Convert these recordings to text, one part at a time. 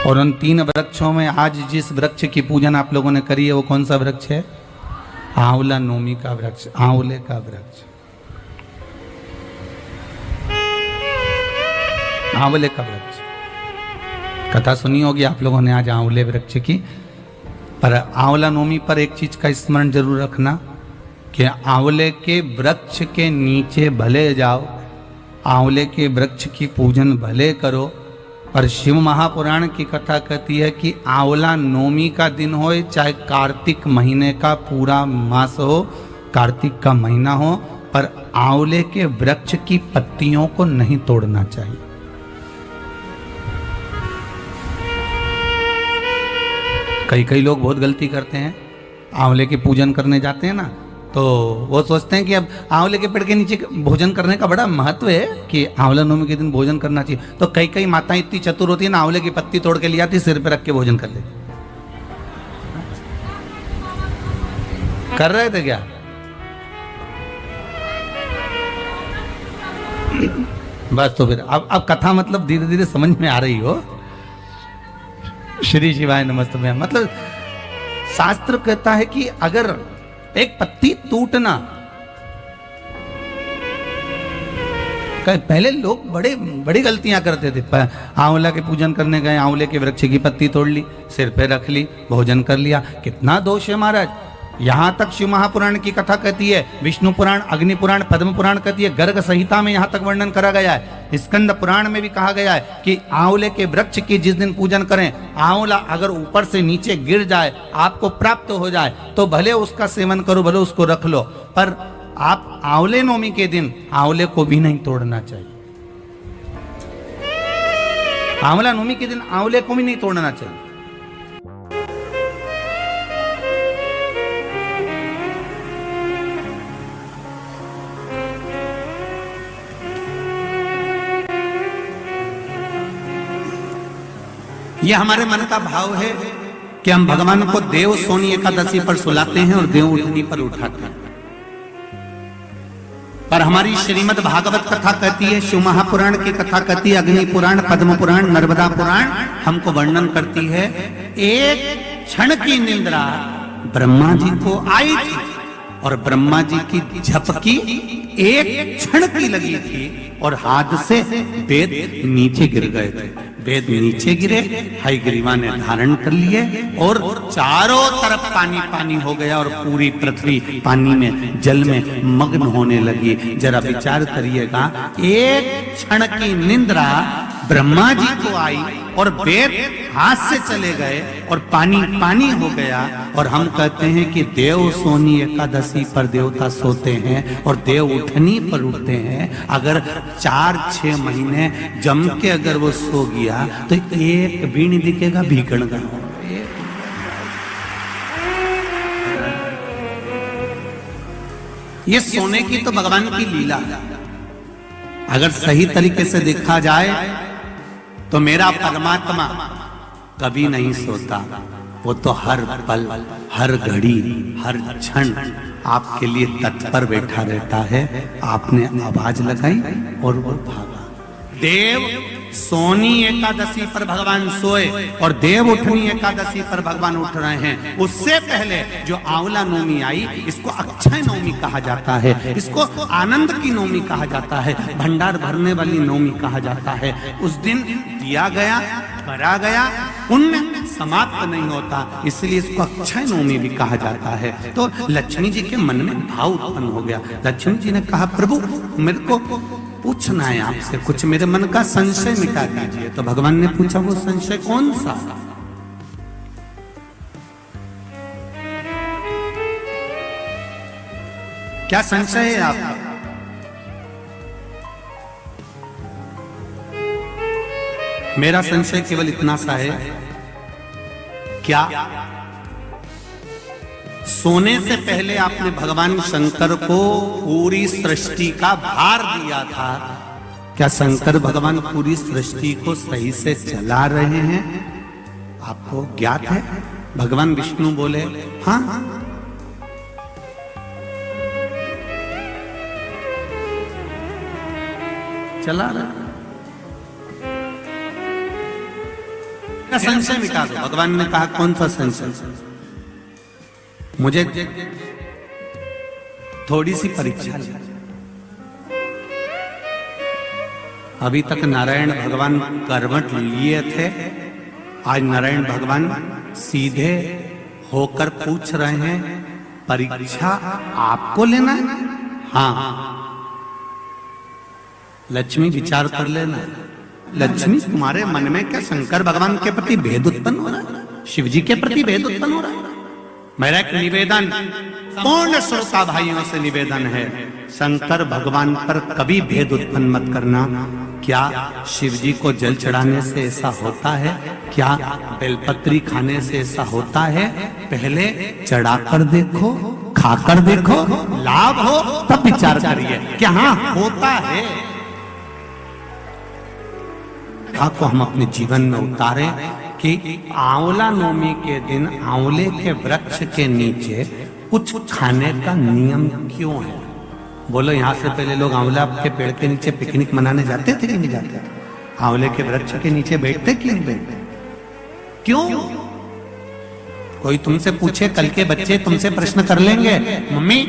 और उन 3 वृक्षों में आज जिस वृक्ष की पूजन आप लोगों ने करी है वो कौन सा वृक्ष है? आंवला नोमी का वृक्ष, आंवले का वृक्ष, आंवले का वृक्ष। कथा सुनी होगी आप लोगों ने आज आंवले वृक्ष की। पर आंवला नोमी पर एक चीज का स्मरण जरूर रखना कि आंवले के वृक्ष के नीचे भले जाओ, आंवले के वृक्ष की पूजन भले करो, पर शिव महापुराण की कथा कहती है कि आंवला नोमी का दिन हो चाहे कार्तिक महीने का पूरा मास हो, कार्तिक का महीना हो, पर आंवले के वृक्ष की पत्तियों को नहीं तोड़ना चाहिए। कई लोग बहुत गलती करते हैं, आंवले के पूजन करने जाते हैं ना, तो वो सोचते हैं कि अब आंवले के पेड़ के नीचे भोजन करने का बड़ा महत्व है कि आंवला नवमी के दिन भोजन करना चाहिए। तो कई माताएं इतनी चतुर होती है ना, आंवले की पत्ती तोड़ के ले आती, सिर पे रख के भोजन कर लेती। कर रहे थे क्या? बस तो फिर अब कथा मतलब धीरे धीरे समझ में आ रही हो। श्री शिवाय नमस्ते में मतलब शास्त्र कहता है कि अगर एक पत्ती टूटना, पहले लोग बड़ी गलतियां करते थे। आंवला के पूजन करने गए, आंवले के वृक्ष की पत्ती तोड़ ली, सिर पे रख ली, भोजन कर लिया। कितना दोष है महाराज। यहां तक शिव महापुराण की कथा कहती है, विष्णु पुराण, अग्नि पुराण, पद्म पुराण कहती है, गर्ग संहिता में यहां तक वर्णन करा गया है, स्कंद पुराण में भी कहा गया है कि आंवले के वृक्ष की जिस दिन पूजन करें, आंवला अगर ऊपर से नीचे गिर जाए, आपको प्राप्त हो जाए, तो भले उसका सेवन करो, भले उसको रख लो, पर आप आंवले नवमी के दिन आंवले को भी नहीं तोड़ना चाहिए। आंवला नवमी के दिन आंवले को भी नहीं तोड़ना चाहिए। ये हमारे मन का भाव है कि हम भगवान को देव सोनी एकादशी पर सुलाते हैं और देव उठनी पर उठाते हैं। पर हमारी श्रीमद् भागवत कथा कहती है, शिव महापुराण की कथा कहती है, अग्नि पुराण, पद्म पुराण, नर्मदा पुराण हमको वर्णन करती है, एक क्षण की निंद्रा ब्रह्मा जी को आई थी और ब्रह्मा जी की झपकी एक क्षण की लगी थी और हाथ से वेद नीचे गिर गए थे। वेद नीचे गिरे, हयग्रीवा ने धारण कर लिए और चारों तरफ पानी पानी हो गया और पूरी पृथ्वी पानी में, जल में मग्न होने लगी। जरा विचार करिएगा, एक क्षण की निंद्रा ब्रह्मा जी को आई और वेद हाथ से चले गए और पानी पानी हो गया। और हम कहते हैं कि देव सोनी एकादशी पर देवता सोते हैं और देव उठनी पर उठते हैं। अगर 4-6 महीने जम के अगर वो सो गया तो एक भी नहीं दिखेगा, भीगण गण। ये सोने की तो भगवान की लीला है। अगर सही तरीके से देखा जाए तो मेरा परमात्मा कभी नहीं सोता, वो तो हर पल, हर घड़ी, हर क्षण आपके लिए तत्पर बैठा रहता है। आपने आवाज लगाई और वो भागा। देव सोनी एकादशी पर भगवान सोए और देव उठनी एकादशी पर भगवान उठ रहे हैं। उससे पहले जो आंवला नवमी आई, इसको अक्षय नवमी कहा जाता है, इसको आनंद की नवमी कहा जाता है, भंडार भरने वाली नवमी कहा जाता है। उस दिन दिया गया, करा गया, पुण्य समाप्त नहीं होता, इसलिए इसको अक्षय नवमी भी कहा जाता है। तो लक्ष्मी जी के मन में भाव उत्पन्न हो गया। लक्ष्मी जी ने कहा, प्रभु मेरे को पूछना है आपसे कुछ, मेरे मन का संशय मिटा दीजिए। तो भगवान ने पूछा, वो संशय कौन सा? क्या संशय है आपका? मेरा संशय केवल इतना सा है, क्या सोने से पहले आपने भगवान शंकर को पूरी सृष्टि का भार दिया था? क्या शंकर भगवान पूरी सृष्टि को सही से चला रहे हैं? आपको ज्ञात है? भगवान विष्णु बोले, हाँ चला रहे। मेरा संशय मिटा दो। भगवान ने कहा कौन सा संशय? मुझे थोड़ी सी परीक्षा ली। अभी तक नारायण भगवान करवट लिए थे, आज नारायण भगवान सीधे होकर पूछ रहे हैं परीक्षा आपको लेना है? हाँ। लक्ष्मी विचार कर लेना। लक्ष्मी तुम्हारे मन में क्या शंकर भगवान के प्रति भेद उत्पन्न हो रहा है? शिव जी के प्रति भेद उत्पन्न हो रहा है? मेरा एक निवेदन पूर्ण श्रोता भाइयों से निवेदन है, शंकर भगवान पर कभी भेद उत्पन्न मत करना। क्या शिव जी को जल चढ़ाने से ऐसा होता है? क्या बेलपत्री खाने से ऐसा होता है? पहले चढ़ाकर देखो, खाकर देखो, लाभ हो तब विचार करिए कि हाँ होता है। को हम अपने जीवन में उतारें कि आंवला नवमी के दिन आंवले के वृक्ष के नीचे कुछ खाने का नियम क्यों है? बोलो, यहां से पहले लोग आंवला के पेड़ के नीचे पिकनिक मनाने जाते थे कि नहीं जाते? आंवले के वृक्ष के नीचे बैठते कि नहीं बैठते? क्यों? कोई तुमसे पूछे, कल के बच्चे तुमसे प्रश्न कर लेंगे, मम्मी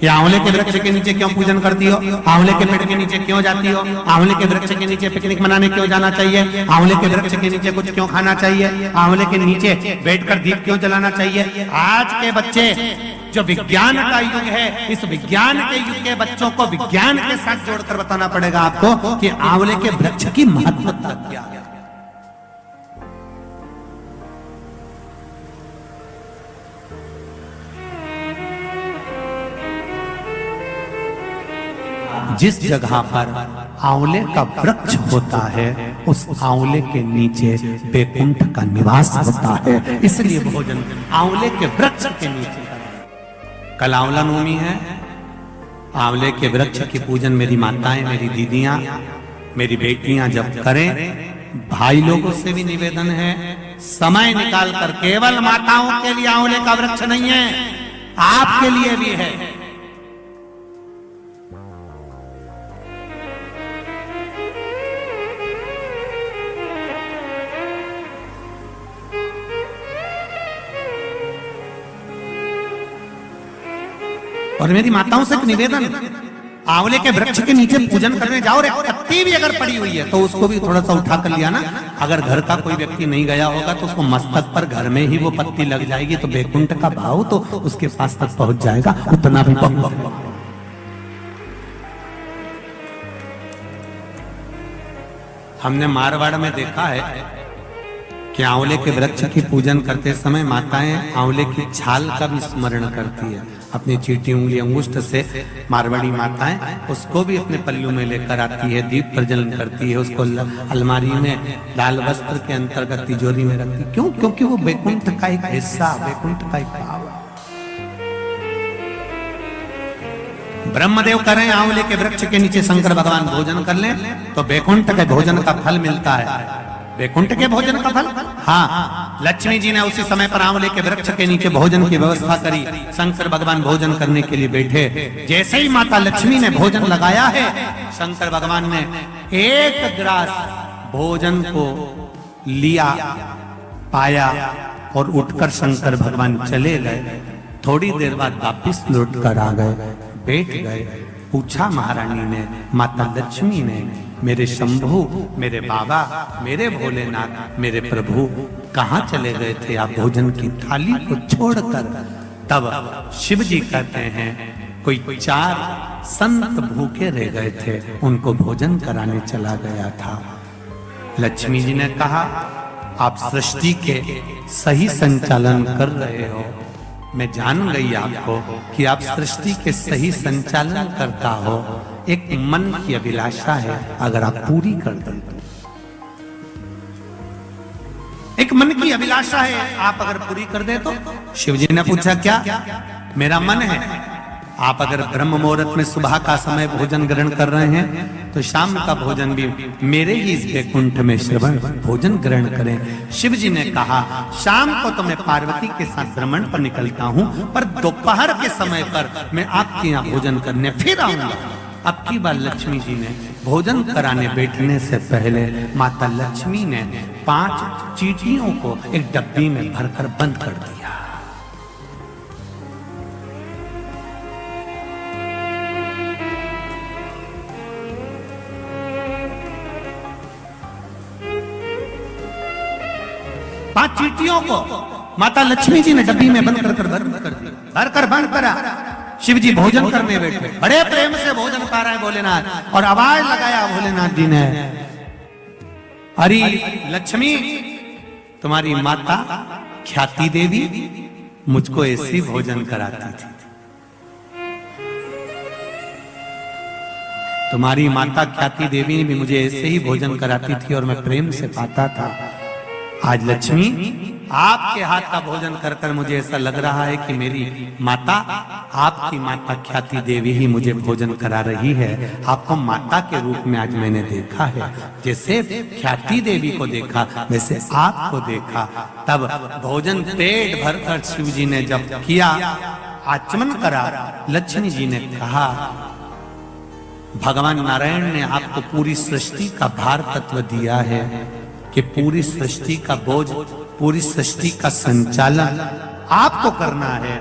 ये आंवले के वृक्ष के नीचे क्यों पूजन करती हो? आंवले के पेड़ के नीचे क्यों जाती हो? आंवले के वृक्ष के नीचे पिकनिक मनाने क्यों जाना चाहिए? आंवले के वृक्ष के नीचे कुछ क्यों खाना चाहिए? आंवले के नीचे बैठकर दीप क्यों जलाना चाहिए? आज के बच्चे, जो विज्ञान का युग है, इस विज्ञान के युग के बच्चों को विज्ञान के साथ जोड़कर बताना पड़ेगा आपको कि आंवले के वृक्ष की महत्वता क्या है। जिस जगह पर आंवले का वृक्ष होता है, उस आंवले के नीचे बैकुंठ का निवास होता है। इसलिए भोजन आंवले के वृक्ष के नीचे। कल आंवला नवमी है। आंवले के वृक्ष की पूजन मेरी माताएं, मेरी दीदियां, मेरी बेटियां जब करें, भाई लोगों से भी निवेदन है, समय निकाल कर, केवल माताओं के लिए आंवले का वृक्ष नहीं है, आपके लिए भी है। और मेरी माताओं से एक निवेदन, आंवले के वृक्ष के नीचे पूजन करने जाओ, रे पत्ती भी अगर पड़ी हुई है तो उसको भी थोड़ा सा उठा कर लिया ना। अगर घर का कोई व्यक्ति नहीं गया होगा तो उसको मस्तक पर घर में ही वो पत्ती लग जाएगी, तो बैकुंठ का भाव तो उसके पास तक पहुंच जाएगा। उतना भी हमने मारवाड़ में देखा है कि आंवले के वृक्ष की पूजन करते समय माताएं आंवले की छाल का भी स्मरण करती है। अपनी चीटी उंगली अंगुष्ठ से मारवाड़ी माताएं उसको भी अपने पल्लू में लेकर आती है, दीप प्रज्वलन करती है, उसको अलमारी में लाल वस्त्र के अंतर्गत तिजोरी में रखती है। क्यों? क्योंकि वो बैकुंठ का एक हिस्सा, बैकुंठ का एक भाव। ब्रह्मदेव करें आंवले के वृक्ष के नीचे शंकर भगवान भोजन कर लें तो बैकुंठ के भोजन का फल मिलता है। बैकुंठ के भोजन का फल, हाँ। लक्ष्मी जी ने उसी समय पर आंवले के वृक्ष के नीचे भोजन की व्यवस्था करी। शंकर भगवान भोजन करने के लिए बैठे। जैसे ही माता लक्ष्मी ने भोजन लगाया है, शंकर भगवान ने एक ग्रास भोजन को लिया, पाया और उठकर शंकर भगवान चले गए। थोड़ी देर बाद वापिस लौट कर आ गए, बैठ गए। पूछा महारानी ने, माता लक्ष्मी ने, मेरे शंभु, मेरे बाबा, मेरे भोलेनाथ, मेरे प्रभु कहाँ चले गए थे आप भोजन की थाली को छोड़कर? तब शिव जी कहते हैं, कोई 4 संत भूखे रह गए थे, उनको भोजन कराने चला गया था। लक्ष्मी जी ने कहा, आप सृष्टि के सही संचालन कर रहे हो। मैं जान गई आपको कि आप सृष्टि के सही संचालन करता हो। एक मन की अभिलाषा है, अगर आप पूरी कर दें। एक मन की अभिलाषा है, आप अगर पूरी कर दे तो। शिव जी ने पूछा, क्या? मेरा मन है। आप अगर ब्रह्म मुहूर्त में सुबह का समय भोजन ग्रहण कर रहे हैं तो शाम का भोजन भी मेरे ही इस बैकुंठ में श्रवण भोजन ग्रहण करें। शिव जी ने कहा, शाम को तो मैं पार्वती के साथ भ्रमण पर निकलता हूं, पर दोपहर के समय पर मैं आपके यहाँ भोजन करने फिर आऊंगा। अब की बार लक्ष्मी जी ने भोजन कराने बैठने से पहले माता लक्ष्मी ने 5 चींटियों को एक डब्बी में भरकर बंद कर दिया। पांच चींटियों को माता लक्ष्मी जी ने डब्बी में बंद कर दिया, भरकर बंद करा। शिव जी भोजन करने बैठे, बड़े प्रेम से भोजन खा रहे भोलेनाथ, और आवाज लगाया भोलेनाथ जी ने, अरे लक्ष्मी, तुम्हारी माता ख्याति देवी मुझको ऐसी भोजन कराती थी। तुम्हारी माता ख्याति देवी भी मुझे ऐसे ही भोजन कराती थी और मैं प्रेम से पाता था। आज लक्ष्मी, आपके हाथ का भोजन कर कर मुझे ऐसा लग रहा है कि मेरी माता, आपकी माता ख्याति देवी ही मुझे भोजन करा रही है। आपको माता के रूप में आज मैंने देखा है। जैसे ख्याति देवी को देखा वैसे आपको देखा। तब भोजन पेट भरकर शिव जी ने जब किया, आचमन करा, लक्ष्मी जी ने कहा, भगवान नारायण ने आपको पूरी सृष्टि का भार तत्व दिया है कि पूरी सृष्टि का बोझ, पूरी सृष्टि का संचालन आपको करना है,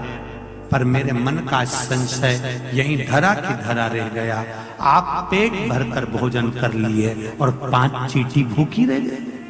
पर मेरे मन का संशय यहीं धरा की धरा रह गया। आप पेट भरकर भोजन कर लिए और 5 चींटी भूखी रह गई।